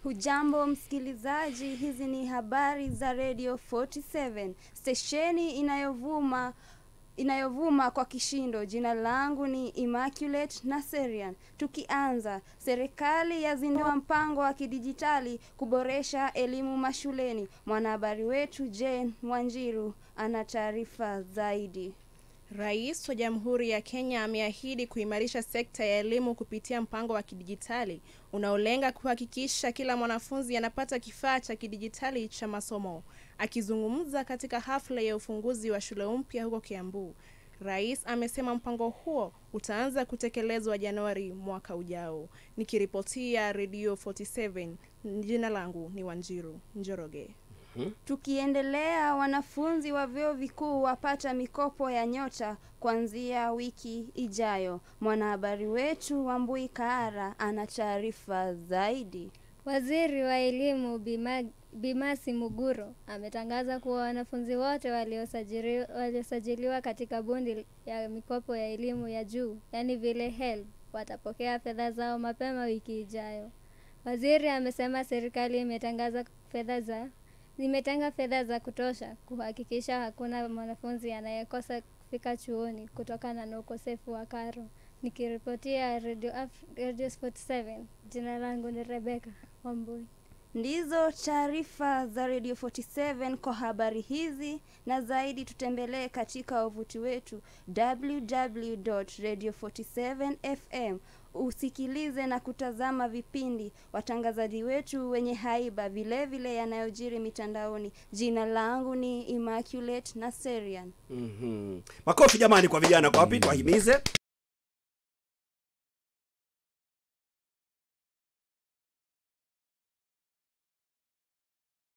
Hujambo msikilizaji, hizi ni habari za Radio 47, stesheni inayovuma kwa kishindo. Jina langu ni Immaculate Naserian. Tukianza, serikali yazindua mpango wa kidijitali kuboresha elimu mashuleni. Mwanahabari wetu Jane Wanjiru ana taarifa zaidi. Rais wa Jamhuri ya Kenya ameahidi kuimarisha sekta ya elimu kupitia mpango wa kidijitali unaolenga kuhakikisha kila mwanafunzi anapata kifaa cha kidijitali cha masomo. Akizungumza katika hafla ya ufunguzi wa shule mpya huko Kiambu, Rais amesema mpango huo utaanza kutekelezwa Januari mwaka ujao. Nikiripotia Radio 47, jina langu ni Wanjiru Njoroge. Tukiendelea, wanafunzi wa vyuo vikuu wapata mikopo ya Nyota kuanzia wiki ijayo. Mwanahabari wetu Wambui Kaara ana taarifa zaidi. Waziri wa Elimu Bimasi Muguro ametangaza kuwa wanafunzi wote waliosajiliwa katika bundi ya mikopo ya elimu ya juu, yani vile HELB, watapokea fedha zao mapema wiki ijayo. Waziri amesema serikali imetenga fedha za kutosha kuhakikisha hakuna mwanafunzi anayekosa kufika chuoni kutokana na ukosefu wa karo. Nikiripotia Radio 47, jina langu ni Rebecca Wambui. Ndizo taarifa za Radio 47. Kwa habari hizi na zaidi tutembelee katika wavuti wetu www.radio47fm. Usikilize na kutazama vipindi, watangazaji wetu wenye haiba, vile yanayojiri mitandaoni. Jina langu ni Immaculate Naserian. Makofi jamani kwa vijana, kwa wapi tuwahimize.